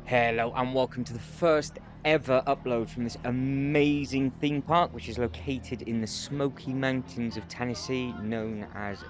Hello and welcome to the first ever upload from this amazing theme park, which is located in the Smoky Mountains of Tennessee, known as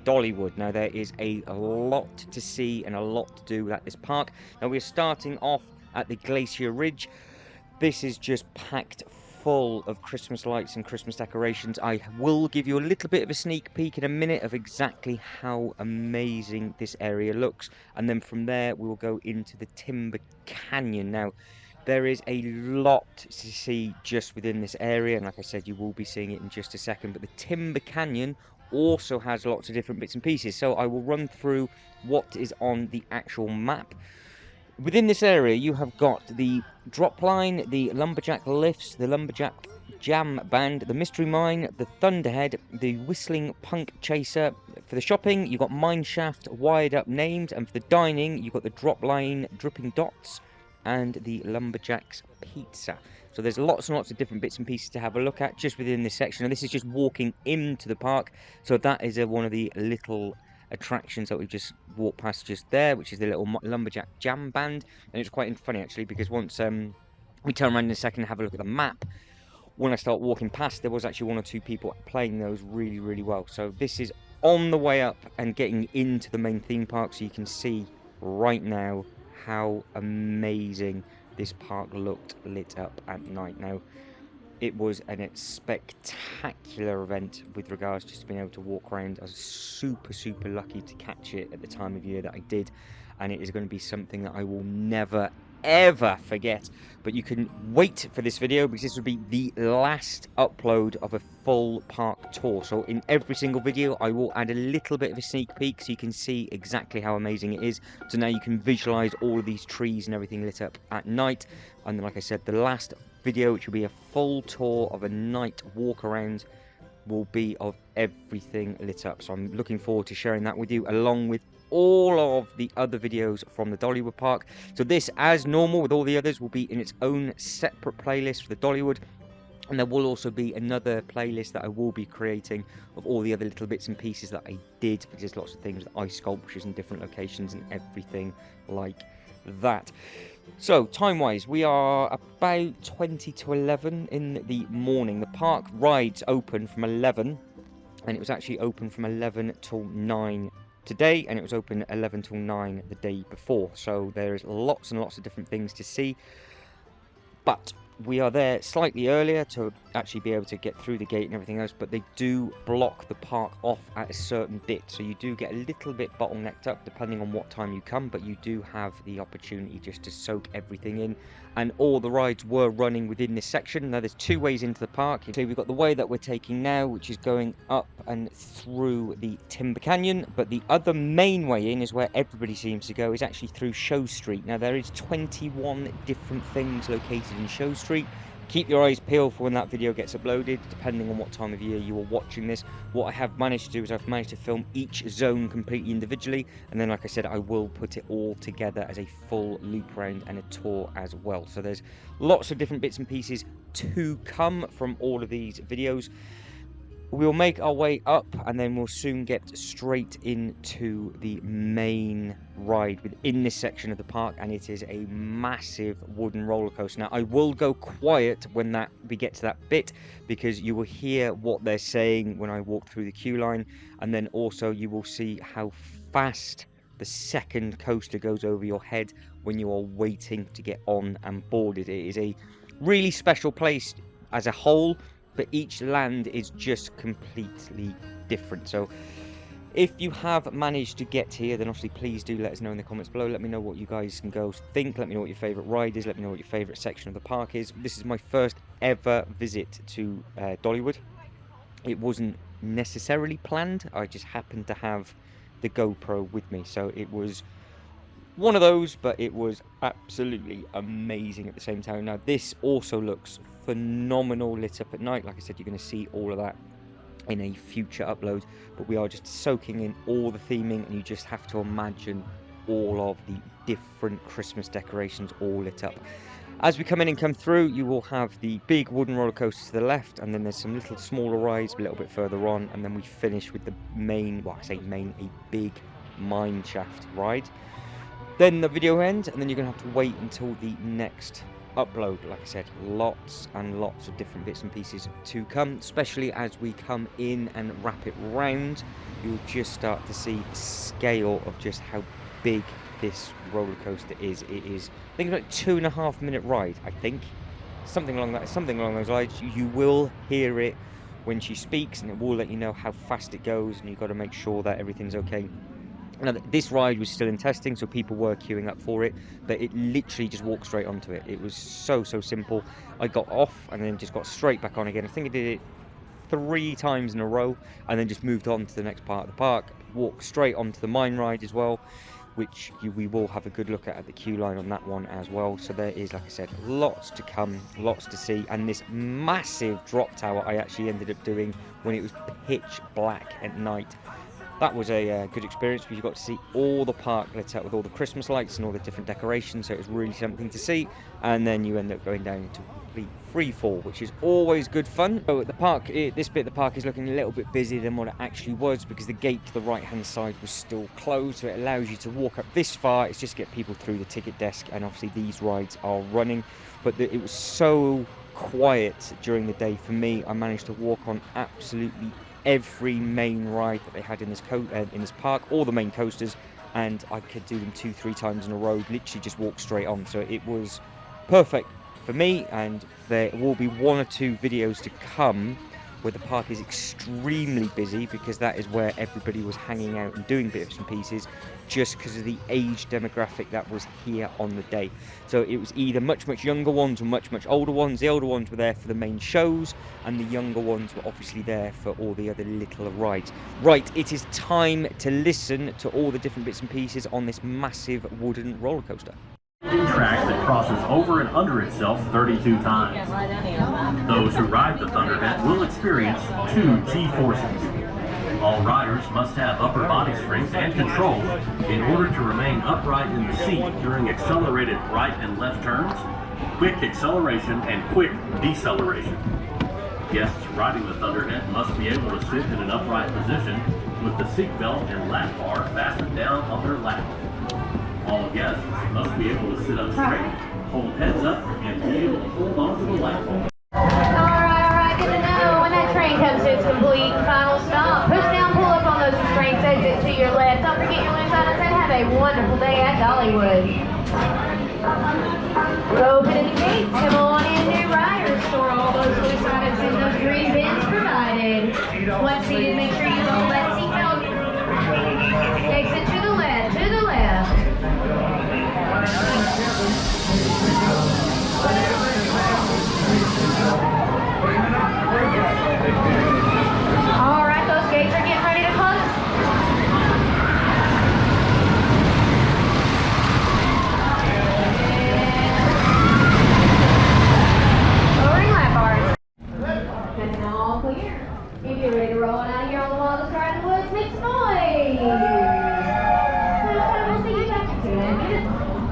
Dollywood. Now, there is a lot to see and a lot to do at this park. Now, we're starting off at the Glacier Ridge. This is just packed full of Christmas lights and Christmas decorations. I will give you a little bit of a sneak peek in a minute of exactly how amazing this area looks. And then from there, we will go into the Timber Canyon. Now, there is a lot to see just within this area. And like I said, you will be seeing it in just a second. But the Timber Canyon also has lots of different bits and pieces. So I will run through what is on the actual map. Within this area, you have got the drop line, the lumberjack lifts, the lumberjack jam band, the mystery mine, the Thunderhead, the whistling punk chaser. For the shopping, you've got mine shaft wired up names, and for the dining, you've got the drop line dripping dots and the lumberjack's pizza. So there's lots and lots of different bits and pieces to have a look at just within this section. And this is just walking into the park, so that is one of the little attractions that we've just walked past just there, which is the little lumberjack jam band. And it's quite funny actually, because once we turn around in a second and have a look at the map, when I start walking past, there was actually one or two people playing those really well. So this is on the way up and getting into the main theme park, so you can see right now how amazing this park looked lit up at night. Now, it was a spectacular event with regards just to being able to walk around. I was super lucky to catch it at the time of year that I did, and it is going to be something that I will never ever forget. But you can wait for this video, because this will be the last upload of a full park tour. So in every single video I will add a little bit of a sneak peek so you can see exactly how amazing it is. So now you can visualize all of these trees and everything lit up at night. And then, like I said, the last video, which will be a full tour of a night walk around, will be of everything lit up. So I'm looking forward to sharing that with you, along with all of the other videos from the Dollywood park. So this, as normal with all the others, will be in its own separate playlist for the Dollywood. And there will also be another playlist that I will be creating of all the other little bits and pieces that I did, because there's lots of things, ice sculptures in different locations and everything like that. So, time-wise, we are about 20 to 11 in the morning. The park rides open from 11, and it was actually open from 11 till 9 today, and it was open 11 till 9 the day before. So there's lots and lots of different things to see. But we are there slightly earlier to actually be able to get through the gate and everything else, but they do block the park off at a certain bit, so you do get a little bit bottlenecked up depending on what time you come, but you do have the opportunity just to soak everything in. And all the rides were running within this section. Now, there's two ways into the park. So we've got the way that we're taking now, which is going up and through the Timber Canyon, but the other main way in is where everybody seems to go, is actually through Show Street. Now, there is 21 different things located in Show Street. Keep your eyes peeled for when that video gets uploaded, depending on what time of year you are watching this. What I have managed to do is I've managed to film each zone completely individually, and then, like I said, I will put it all together as a full loop round and a tour as well. So there's lots of different bits and pieces to come from all of these videos. We'll make our way up, and then we'll soon get straight into the main ride within this section of the park, and it is a massive wooden roller coaster. Now, I will go quiet when we get to that bit, because you will hear what they're saying when I walk through the queue line, and then also you will see how fast the second coaster goes over your head when you are waiting to get on and boarded. It is a really special place as a whole, but each land is just completely different. So if you have managed to get here, then obviously please do let us know in the comments below. Let me know what you guys can go think. Let me know what your favourite ride is. Let me know what your favourite section of the park is. This is my first ever visit to Dollywood. It wasn't necessarily planned. I just happened to have the GoPro with me. So it was one of those, but it was absolutely amazing at the same time. Now, this also looks phenomenal lit up at night. Like I said, you're going to see all of that in a future upload, but we are just soaking in all the theming, and you just have to imagine all of the different Christmas decorations all lit up. As we come in and come through, you will have the big wooden roller coaster to the left, and then there's some little smaller rides a little bit further on, and then we finish with the main, well, I say main, a big mine shaft ride. Then the video ends, and then you're going to have to wait until the next upload. Like I said, lots and lots of different bits and pieces to come, especially as we come in and wrap it round. You'll just start to see the scale of just how big this roller coaster is. It is, I think, it's like 2.5 minute ride, I think. Something along those lines. You will hear it when she speaks, and it will let you know how fast it goes, and you've got to make sure that everything's okay. Now, this ride was still in testing, so people were queuing up for it, but it literally just walked straight onto it. It was so simple. I got off and then just got straight back on again. I think I did it 3 times in a row, and then just moved on to the next part of the park. Walked straight onto the mine ride as well, which we will have a good look at the queue line on that one as well. So there is, like I said, lots to come, lots to see, and this massive drop tower I actually ended up doing when it was pitch black at night. That was a good experience, because you got to see all the park lit up with all the Christmas lights and all the different decorations, so it was really something to see. And then you end up going down into complete free fall, which is always good fun. So at the park, this bit of the park is looking a little bit busier than what it actually was, because the gate to the right hand side was still closed, so it allows you to walk up this far. It's just to get people through the ticket desk, and obviously these rides are running. But it was so quiet during the day for me. I managed to walk on absolutely every main ride that they had in this park, all the main coasters, and I could do them 2-3 times in a row, literally just walk straight on. So it was perfect for me, and there will be 1 or 2 videos to come where the park is extremely busy, because that is where everybody was hanging out and doing bits and pieces, just because of the age demographic that was here on the day. So it was either much younger ones or much older ones. The older ones were there for the main shows, and the younger ones were obviously there for all the other little rides. Right, it is time to listen to all the different bits and pieces on this massive wooden roller coaster. Track that crosses over and under itself 32 times. Those who ride the Thunderhead will experience 2 G-forces. All riders must have upper body strength and control in order to remain upright in the seat during accelerated right and left turns, quick acceleration, and quick deceleration. Guests riding the Thunderhead must be able to sit in an upright position with the seat belt and lap bar fastened down on their lap. All guests must be able to sit up straight, hold heads up, and be able to hold on to the lap bar. Alright, good to know. When that train comes to its complete and final stop, push down, pull up on those restraints, exit to your left. Don't forget your loose items, and have a wonderful day at Dollywood. Open the gates, come on in, new riders. Store all those loose items in those green bins provided. Once seated, make sure you hold that seatbelt. Exit to the left, to the left. All right, those gates are getting ready to close. Lowering lap bars. And all clear. If you're ready to roll it out here on the wildest ride in the woods, make some noise. We'll see you back in 2 minutes.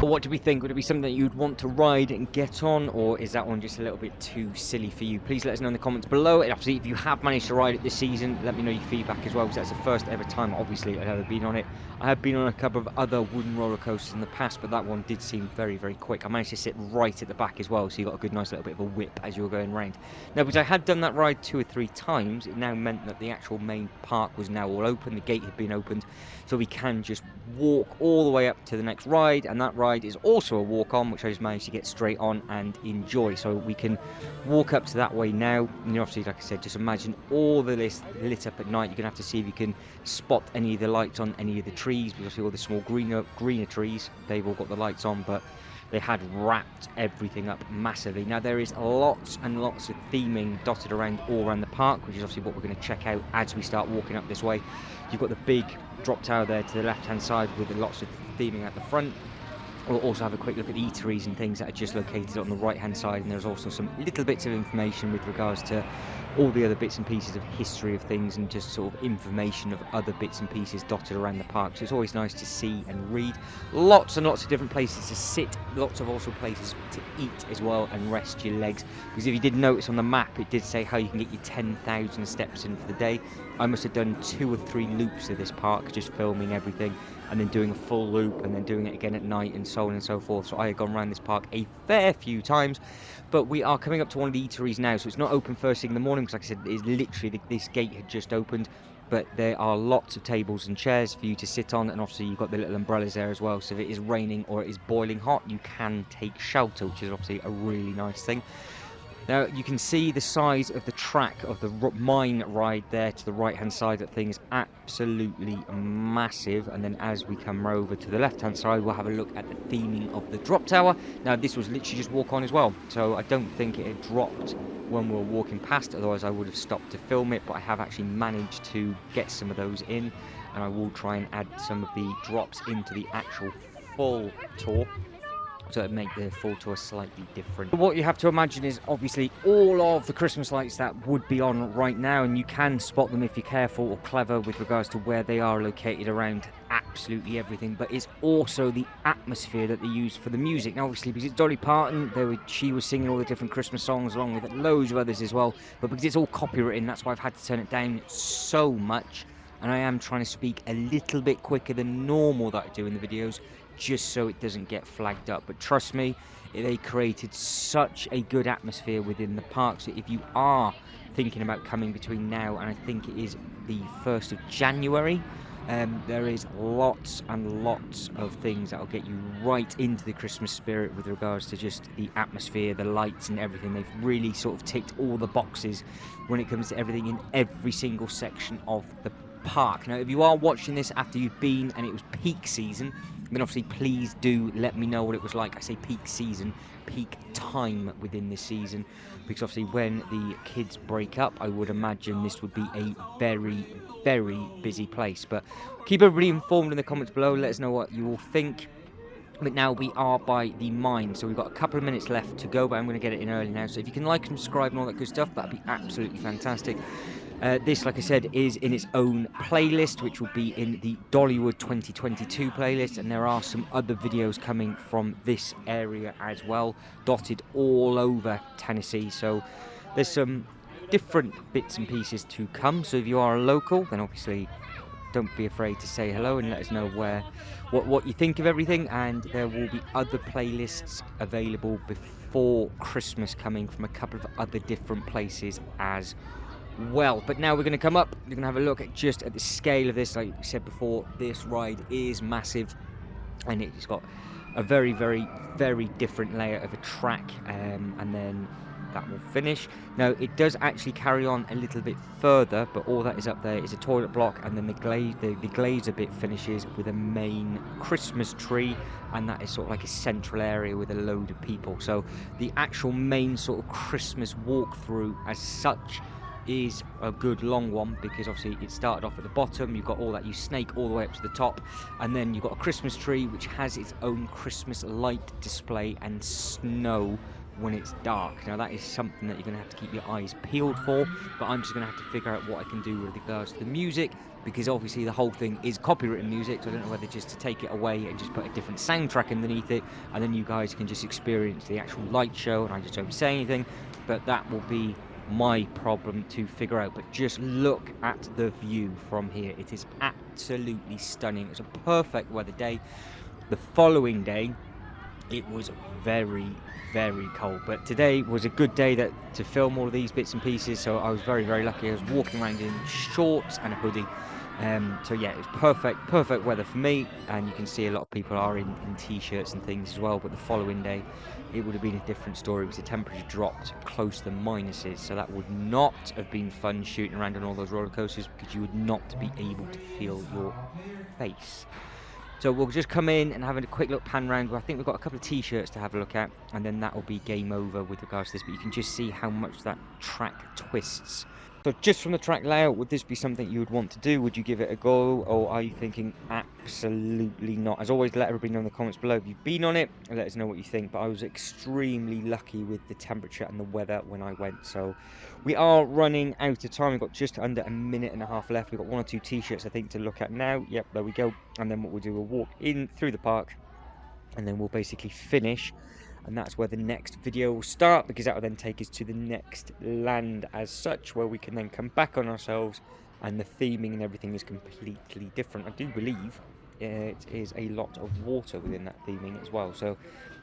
What do we think? Would it be something that you'd want to ride and get on, or is that one just a little bit too silly for you? Please let us know in the comments below. And obviously, if you have managed to ride it this season, let me know your feedback as well, because that's the first ever time, obviously, I've ever been on it. I have been on a couple of other wooden roller coasters in the past, but that one did seem very quick. I managed to sit right at the back as well, so you got a good nice little bit of a whip as you were going round. Now, because I had done that ride 2 or 3 times, it now meant that the actual main park was now all open. The gate had been opened, so we can just walk all the way up to the next ride, and that ride is also a walk on, which I just managed to get straight on and enjoy. So we can walk up to that way now. And obviously, like I said, just imagine all the list lit up at night. You're gonna have to see if you can spot any of the lights on any of the trees, because all the small greener trees, they've all got the lights on, but they had wrapped everything up massively. Now, there is lots and lots of theming dotted around all around the park, which is obviously what we're going to check out as we start walking up this way. You've got the big drop tower there to the left hand side with lots of theming at the front. We'll also have a quick look at the eateries and things that are just located on the right hand side, and there's also some little bits of information with regards to all the other bits and pieces of history of things and just sort of information of other bits and pieces dotted around the park. So it's always nice to see and read. Lots and lots of different places to sit, lots of also places to eat as well and rest your legs. Because if you did notice on the map, it did say how you can get your 10,000 steps in for the day. I must have done 2 or 3 loops of this park, just filming everything and then doing a full loop and then doing it again at night and so on and so forth. So I had gone around this park a fair few times. But we are coming up to one of the eateries now, so it's not open first thing in the morning, because like I said, it's literally this gate had just opened. But there are lots of tables and chairs for you to sit on, and obviously you've got the little umbrellas there as well, so if it is raining or it is boiling hot, you can take shelter, which is obviously a really nice thing. Now you can see the size of the track of the mine ride there to the right hand side. That thing is absolutely massive. And then as we come over to the left hand side, we'll have a look at the theming of the drop tower. Now this was literally just walk on as well, so I don't think it had dropped when we were walking past, otherwise I would have stopped to film it. But I have actually managed to get some of those in, and I will try and add some of the drops into the actual full tour, so it'd make the full tour slightly different. But what you have to imagine is obviously all of the Christmas lights that would be on right now, and you can spot them if you're careful or clever with regards to where they are located around absolutely everything. But it's also the atmosphere that they use for the music. Now obviously because it's Dolly Parton, she was singing all the different Christmas songs along with loads of others as well, but because it's all copywritten, that's why I've had to turn it down so much. And I am trying to speak a little bit quicker than normal that I do in the videos, just so it doesn't get flagged up. But trust me, they created such a good atmosphere within the park. So if you are thinking about coming between now and I think it is the 1st of January, there is lots and lots of things that will get you right into the Christmas spirit with regards to just the atmosphere, the lights and everything. They've really sort of ticked all the boxes when it comes to everything in every single section of the park. Now if you are watching this after you've been and it was peak season, then obviously please do let me know what it was like. I say peak season, peak time within this season, because obviously when the kids break up, I would imagine this would be a very, very busy place. But keep everybody informed in the comments below, let us know what you all think. But now we are by the mine, so we've got a couple of minutes left to go, but I'm going to get it in early now. So if you can like and subscribe and all that good stuff, that'd be absolutely fantastic. This, like I said, is in its own playlist, which will be in the Dollywood 2022 playlist, and there are some other videos coming from this area as well, dotted all over Tennessee. So there's some different bits and pieces to come. So if you are a local, then obviously don't be afraid to say hello and let us know what you think of everything. And there will be other playlists available before Christmas coming from a couple of other different places as well. But now we're going to come up, we're going to have a look at just at the scale of this. Like I said before, this ride is massive, and it's got a very, very, very different layer of a track, and then that will finish. Now it does actually carry on a little bit further, but all that is up there is a toilet block, and then the glazer bit finishes with a main Christmas tree, and that is sort of like a central area with a load of people. So the actual main sort of Christmas walkthrough as such is a good long one, because obviously it started off at the bottom, you've got all that, you snake all the way up to the top, and then you've got a Christmas tree which has its own Christmas light display and snow when it's dark. Now that is something that you're going to have to keep your eyes peeled for, but I'm just going to have to figure out what I can do with regards to the music, because obviously the whole thing is copywritten music, so I don't know whether just to take it away and just put a different soundtrack underneath it, and then you guys can just experience the actual light show and I just don't say anything. But that will be my problem to figure out. But just look at the view from here, it is absolutely stunning. It's a perfect weather day. The following day it was very, very cold, but today was a good day to film all of these bits and pieces, so I was very, very lucky. I was walking around in shorts and a hoodie, so yeah, it was perfect weather for me. And you can see a lot of people are in t-shirts and things as well. But the following day it would have been a different story, because the temperature dropped close to the minuses, so that would not have been fun shooting around on all those roller coasters, because you would not be able to feel your face. So we'll just come in and have a quick look, pan round. I think we've got a couple of t-shirts to have a look at, and then that will be game over with regards to this. But you can just see how much that track twists So just from the track layout, would this be something you would want to do? Would you give it a go, or are you thinking absolutely not? As always, let everybody know in the comments below if you've been on it and let us know what you think. But I was extremely lucky with the temperature and the weather when I went. So we are running out of time. We've got just under a minute and a half left. We've got 1 or 2 t-shirts I think to look at now. Yep, there we go. And then what we'll do, we'll walk in through the park, and then we'll basically finish, and that's where the next video will start, because that will then take us to the next land as such, where we can then come back on ourselves, and the theming and everything is completely different. I do believe it is a lot of water within that theming as well, so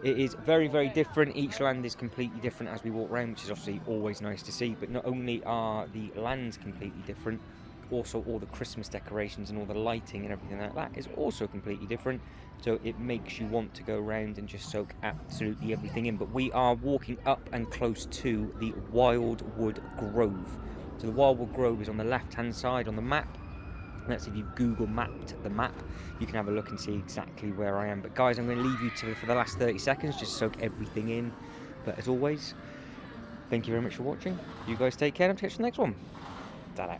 it is very, very different. Each land is completely different as we walk around, which is obviously always nice to see. But not only are the lands completely different, also all the Christmas decorations and all the lighting and everything like that is also completely different. So it makes you want to go around and just soak absolutely everything in. But we are walking up and close to the Wildwood Grove. So the Wildwood Grove is on the left-hand side on the map. That's if you Google mapped the map, you can have a look and see exactly where I am. But guys, I'm going to leave you for the last 30 seconds, just soak everything in. But as always, thank you very much for watching. You guys take care, and I'll catch you in the next one. Ta-da.